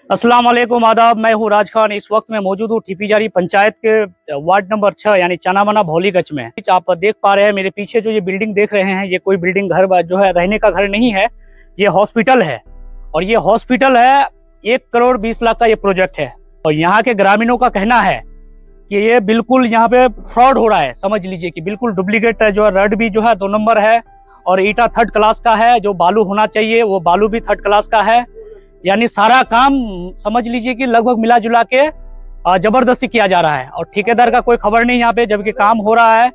अस्सलाम वालेकुम, आदाब। मैं हूँ राज खान। इस वक्त मैं मौजूद हूँ ठिपीजारी पंचायत के वार्ड नंबर 6 यानी चनामना भौलीगंज में। आप देख पा रहे हैं मेरे पीछे जो ये बिल्डिंग देख रहे हैं, ये कोई बिल्डिंग घर जो है रहने का घर नहीं है, ये हॉस्पिटल है। और ये हॉस्पिटल है 1 करोड़ 20 लाख का ये प्रोजेक्ट है। और यहाँ के ग्रामीणों का कहना है कि ये बिल्कुल यहाँ पे फ्रॉड हो रहा है। समझ लीजिए कि बिल्कुल डुप्लीकेट है। जो रड भी जो है 2 नंबर है और ईटा 3rd क्लास का है। जो बालू होना चाहिए वो बालू भी 3rd क्लास का है। यानी सारा काम समझ लीजिए कि लगभग मिला जुला के जबरदस्ती किया जा रहा है। और ठेकेदार का कोई खबर नहीं यहाँ पे, जबकि काम हो रहा है।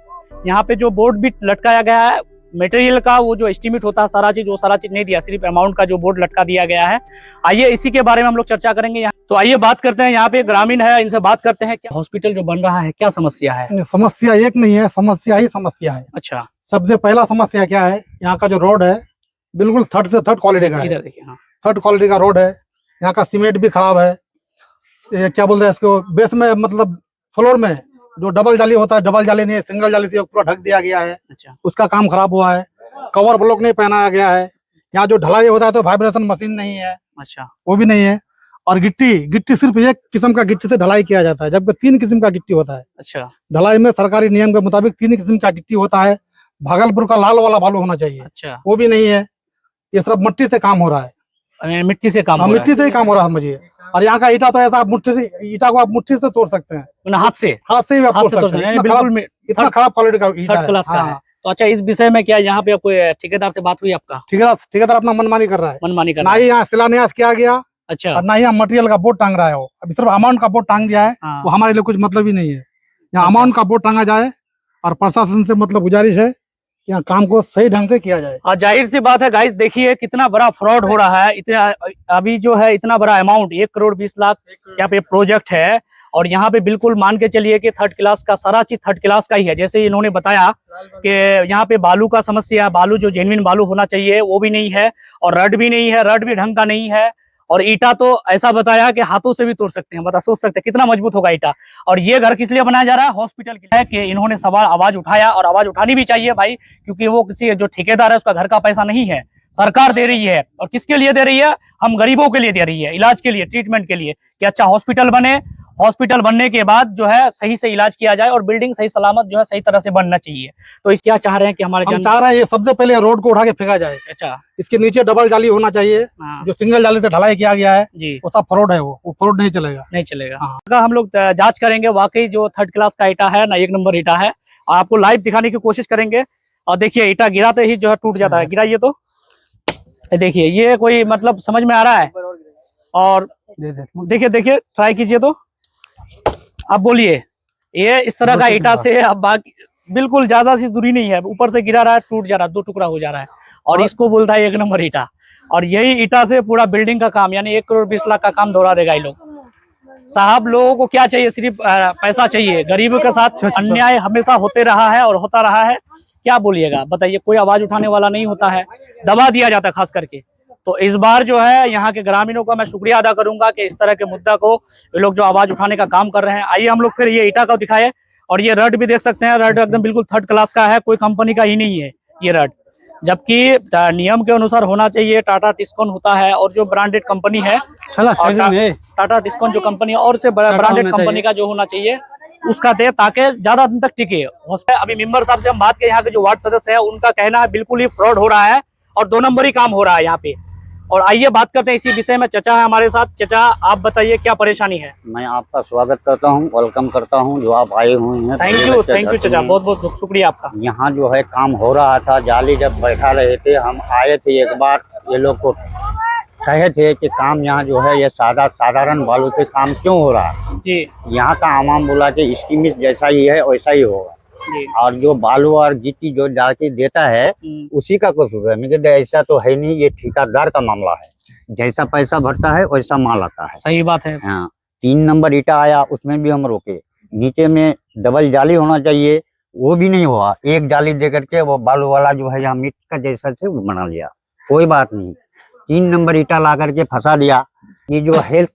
यहाँ पे जो बोर्ड भी लटकाया गया है मटेरियल का, वो जो एस्टीमेट होता है सारा चीज, वो सारा चीज नहीं दिया, सिर्फ अमाउंट का जो बोर्ड लटका दिया गया है। आइए इसी के बारे में हम लोग चर्चा करेंगे यहाँ। तो आइए बात करते हैं, यहाँ पे ग्रामीण है, इनसे बात करते हैं। क्या हॉस्पिटल जो बन रहा है, क्या समस्या है? समस्या एक नहीं है, समस्या ही समस्या है। अच्छा, सबसे पहला समस्या क्या है, यहाँ का जो रोड है बिल्कुल 3rd से 3rd क्वालिटी का है। इधर देखिए। हाँ, 3rd क्वालिटी का रोड है। यहाँ का सीमेंट भी खराब है। क्या बोलते हैं इसको, बेस में मतलब फ्लोर में जो डबल जाली होता है, डबल जाली नहीं है, सिंगल जाली से पूरा ढक दिया गया है। अच्छा, उसका काम खराब हुआ है। कवर ब्लॉक नहीं पहनाया गया है। यहाँ जो ढलाई होता है तो वाइब्रेशन मशीन नहीं है। अच्छा, वो भी नहीं है। और गिट्टी सिर्फ एक किस्म का गिट्टी से ढलाई किया जाता है, जबकि 3 किस्म का गिट्टी होता है। अच्छा, ढलाई में सरकारी नियम के मुताबिक 3 किस्म का गिट्टी होता है। भागलपुर का लाल वाला बालू होना चाहिए, अच्छा। वो भी नहीं है। ये सिर्फ मिट्टी से काम हो रहा है। मिट्टी से काम हो रहा है। मिट्टी से ही काम हो रहा है समझिए। और यहाँ का ईटा तो ऐसा, आप मुट्ठी से ईटा को आप मुट्ठी से तोड़ सकते हैं, मतलब हाथ से ही आप हाथ तोड़ से तोड़ सकते हैं। सकते हैं। इतना खराब क्वालिटी का ईटा 3rd क्लास का है। तो अच्छा, इस विषय में क्या यहाँ पे कोई ठेकेदार से बात हुई आपका? ठेकेदार अपना मनमानी कर रहा है। मनमानी कर ना रहा ही है। यहाँ शिलान्यास किया गया अच्छा। और ना ही यहाँ मटेरियल का बोर्ड टांग रहा है। वो अभी सिर्फ अमाउंट का बोर्ड टांग दिया है। हाँ। वो हमारे लिए कुछ मतलब ही नहीं है। यहाँ अच्छा। अमाउंट का बोर्ड टांगा जाए और प्रशासन से मतलब गुजारिश है कि यहाँ काम को सही ढंग से किया जाए। और जाहिर सी बात है गाइस, देखिए कितना बड़ा फ्रॉड हो रहा है। इतना अभी जो है इतना बड़ा अमाउंट 1 करोड़ 20 लाख यहाँ पे प्रोजेक्ट है। और यहाँ पे बिल्कुल मान के चलिए कि 3rd क्लास का सारा चीज 3rd क्लास का ही है। जैसे इन्होंने बताया कि यहाँ पे बालू का समस्या है, बालू जो जेन्युइन बालू होना चाहिए वो भी नहीं है, और रड भी नहीं है, रड भी ढंग का नहीं है। और ईटा तो ऐसा बताया कि हाथों से भी तोड़ सकते हैं। बता, सोच सकते हैं कितना मजबूत होगा ईटा। और ये घर किस लिए बनाया जा रहा है? हॉस्पिटल के लिए। कि इन्होंने सवाल आवाज उठाया, और आवाज उठानी भी चाहिए भाई, क्योंकि वो किसी जो ठेकेदार है उसका घर का पैसा नहीं है, सरकार दे रही है। और किसके लिए दे रही है? हम गरीबों के लिए दे रही है, इलाज के लिए, ट्रीटमेंट के लिए, कि अच्छा हॉस्पिटल बने। हॉस्पिटल बनने के बाद जो है सही से इलाज किया जाए और बिल्डिंग सही सलामत जो है सही तरह से बनना चाहिए। तो इस क्या चाह रहे हैं कि हमारे हम चाह रहे हैं ये सबसे पहले रोड को उठा के फेंका जाए। अच्छा। इसके नीचे डबल जाली होना चाहिए। हाँ। जो सिंगल जाली से ढलाई किया गया है जी, वो सब फ्रॉड है। वो फ्रॉड नहीं चलेगा, नहीं चलेगा। हाँ। हम लोग जांच करेंगे वाकई जो 3rd क्लास का ईटा है ना, 1 नंबर ईटा है। और आपको लाइव दिखाने की कोशिश करेंगे। और देखिए ईटा गिराते ही जो है टूट जाता है। गिराइए तो देखिए, ये कोई मतलब समझ में आ रहा है? और देखिए देखिए, ट्राई कीजिए तो आप बोलिए। ये इस तरह का ईटा से अब बाकी बिल्कुल ज्यादा सी दूरी नहीं है, ऊपर से गिरा रहा है, टूट जा रहा है, 2 टुकड़ा हो जा रहा है। और इसको बोलता है 1 नंबर ईटा। और यही ईटा से पूरा बिल्डिंग का काम यानी 1 करोड़ 20 लाख का काम दोहरा देगा ये लोग। साहब, लोगों को क्या चाहिए? सिर्फ पैसा चाहिए। गरीबों के साथ अन्याय हमेशा होते रहा है और होता रहा है। क्या बोलिएगा बताइए? कोई आवाज उठाने वाला नहीं होता है, दबा दिया जाता है खास करके। तो इस बार जो है यहाँ के ग्रामीणों का मैं शुक्रिया अदा करूंगा कि इस तरह के मुद्दा को ये लोग जो आवाज उठाने का काम कर रहे हैं। आइए हम लोग फिर ये ईटा का दिखाए। और ये रड भी देख सकते हैं, रड एकदम बिल्कुल 3rd क्लास का है, कोई कंपनी का ही नहीं है ये रड। जबकि नियम के अनुसार होना चाहिए, टाटा टिस्कॉन होता है और जो ब्रांडेड कंपनी है, टाटा टिस्कॉन जो कंपनी और से ब्रांडेड कंपनी का जो होना चाहिए उसका दे, ताकि ज्यादा दिन तक टिके। अभी मेंबर साहब से हम बात करें, यहाँ के जो वार्ड सदस्य है उनका कहना है बिल्कुल ही फ्रॉड हो रहा है और 2 नंबरी काम हो रहा है यहाँ पे। और आइए बात करते हैं इसी विषय में। चचा है हमारे साथ। चचा, आप बताइए क्या परेशानी है? मैं आपका स्वागत करता हूं, वेलकम करता हूं जो आप आए हुए हैं। थैंक यू चचा, बहुत बहुत शुक्रिया आपका। यहाँ जो है काम हो रहा था, जाली जब बैठा रहे थे, हम आए थे एक बार, ये लोग को कहे थे कि काम यहाँ जो है ये साधारण बालू से काम क्यों हो रहा है जी। यहाँ का आवाम बोला कि एस्टीमेट जैसा ही है वैसा ही होगा जी। और जो बालू और गिट्टी जो डाल के देता है उसी का कसूर है। मैं कहते ऐसा तो है नहीं, ये ठेकेदार का मामला है। जैसा पैसा भरता है वैसा माल आता है। सही बात है। हाँ, 3 नंबर ईटा आया, उसमें भी हम रोके। नीचे में डबल जाली होना चाहिए, वो भी नहीं हुआ। एक जाली दे करके वो बालू वाला जो है यहाँ मिट का जैसा से बना लिया। कोई बात नहीं, 3 नंबर ईटा ला करके फंसा दिया। ये जो हेल्थ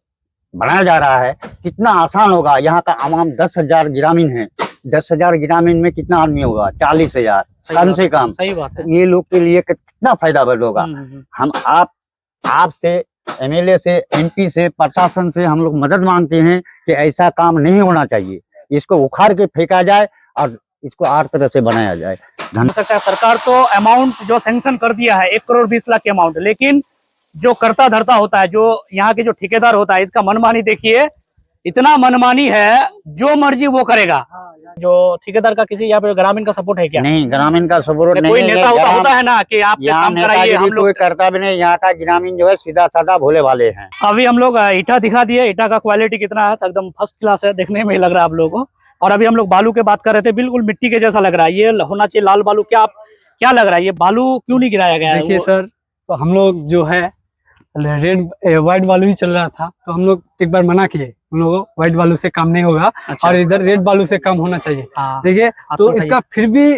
बनाया जा रहा है कितना आसान होगा। यहाँ का आवाम 10,000 ग्रामीण है, 10,000 ग्रामीण में कितना आदमी होगा? 40,000 कम से कम। सही बात है। ये लोग के लिए कितना फायदा होगा। हम आपसे एमएलए से, एमपी से, प्रशासन से हम लोग मदद मांगते हैं कि ऐसा काम नहीं होना चाहिए, इसको उखाड़ के फेंका जाए और इसको हर तरह से बनाया जाए। हो सकता है सरकार तो अमाउंट जो सैंक्शन कर दिया है 1,20,00,000 के अमाउंट, लेकिन जो करता धरता होता है, जो यहाँ के जो ठेकेदार होता है, इसका मनमानी देखिए, इतना मनमानी है, जो मर्जी वो करेगा। जो ठेकेदार का किसी यहाँ पे ग्रामीण का सपोर्ट है क्या? नहीं, ग्रामीण का सपोर्ट नहीं कोई है। नेता होता है ना कि आप यहाँ काम कराइए, हम कोई लोग। करता भी नहीं, यहाँ का ग्रामीण जो है सीधा साधा भोले भाले हैं। अभी हम लोग ईटा दिखा दिए, ईटा का क्वालिटी कितना है, एकदम फर्स्ट क्लास है, देखने में लग रहा है आप लोगों को। और अभी हम लोग बालू के बात कर रहे थे, बिल्कुल मिट्टी के जैसा लग रहा है, ये होना चाहिए लाल बालू। क्या लग रहा है, ये बालू क्यों नहीं गिराया गया है? देखिए सर, तो हम लोग जो है रेड व्हाइट बालू ही चल रहा था, तो हम लोग एक बार मना किए, उन लोगों को व्हाइट बालू से काम नहीं होगा। अच्छा। और इधर रेड बालू से काम होना चाहिए। हाँ, देखिए तो इसका फिर भी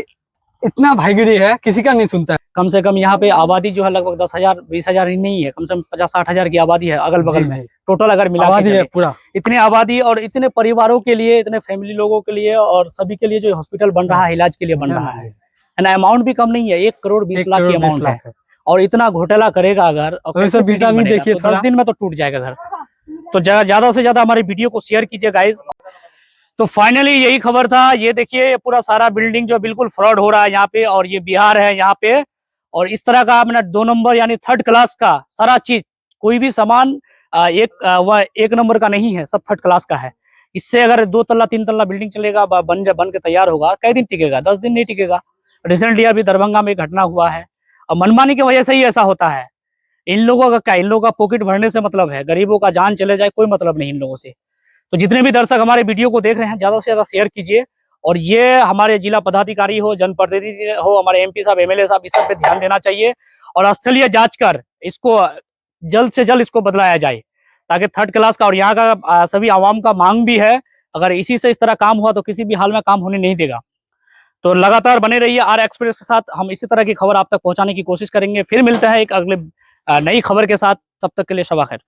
इतना भाईगिरी है, किसी का नहीं सुनता है। कम से कम यहाँ पे आबादी जो है लगभग 10,000 20,000 ही नहीं है, कम से कम 50-60,000 की आबादी है अगल बगल में, टोटल अगर मिला आबादी है पूरा। इतनी आबादी और इतने परिवारों के लिए, इतने फैमिली लोगों के लिए और सभी के लिए जो हॉस्पिटल बन रहा है, इलाज के लिए बन रहा है ना। अमाउंट भी कम नहीं है, 1,20,00,000 की अमाउंट है। और इतना घोटाला करेगा अगर, और कैसे बीटा भी बिल्डिंग देखिए बनेगा? तो 10 दिन में तो टूट जाएगा घर। तो ज्यादा से ज्यादा हमारी वीडियो को शेयर कीजिए गाइज। तो फाइनली यही खबर था। ये देखिए, ये पूरा सारा बिल्डिंग जो बिल्कुल फ्रॉड हो रहा है यहाँ पे, और ये बिहार है यहाँ पे। और इस तरह का अपना 2 नंबर यानी 3rd क्लास का सारा चीज, कोई भी सामान एक नंबर का नहीं है, सब 3rd क्लास का है। इससे अगर 2 तल्ला 3 तल्ला बिल्डिंग चलेगा, बन के तैयार होगा, कई दिन टिकेगा? 10 दिन नहीं टिकेगा। रिसेंटली अभी दरभंगा में एक घटना हुआ है, और मनमानी की वजह से ही ऐसा होता है। इन लोगों का क्या, इन लोगों का पॉकेट भरने से मतलब है, गरीबों का जान चले जाए कोई मतलब नहीं इन लोगों से। तो जितने भी दर्शक हमारे वीडियो को देख रहे हैं, ज्यादा से ज्यादा शेयर कीजिए। और ये हमारे जिला पदाधिकारी हो, जनप्रतिनिधि हो, हमारे एमपी साहब, एमएलए साहब, इस सब पे ध्यान देना चाहिए और स्थलीय जांच कर इसको जल्द से जल्द इसको बदलाया जाए, ताकि 3rd क्लास का, और यहाँ का सभी आवाम का मांग भी है, अगर इसी से इस तरह काम हुआ तो किसी भी हाल में काम होने नहीं देगा। तो लगातार बने रहिए आर एक्सप्रेस के साथ, हम इसी तरह की खबर आप तक पहुंचाने की कोशिश करेंगे। फिर मिलते हैं एक अगले नई खबर के साथ, तब तक के लिए शबा खैर।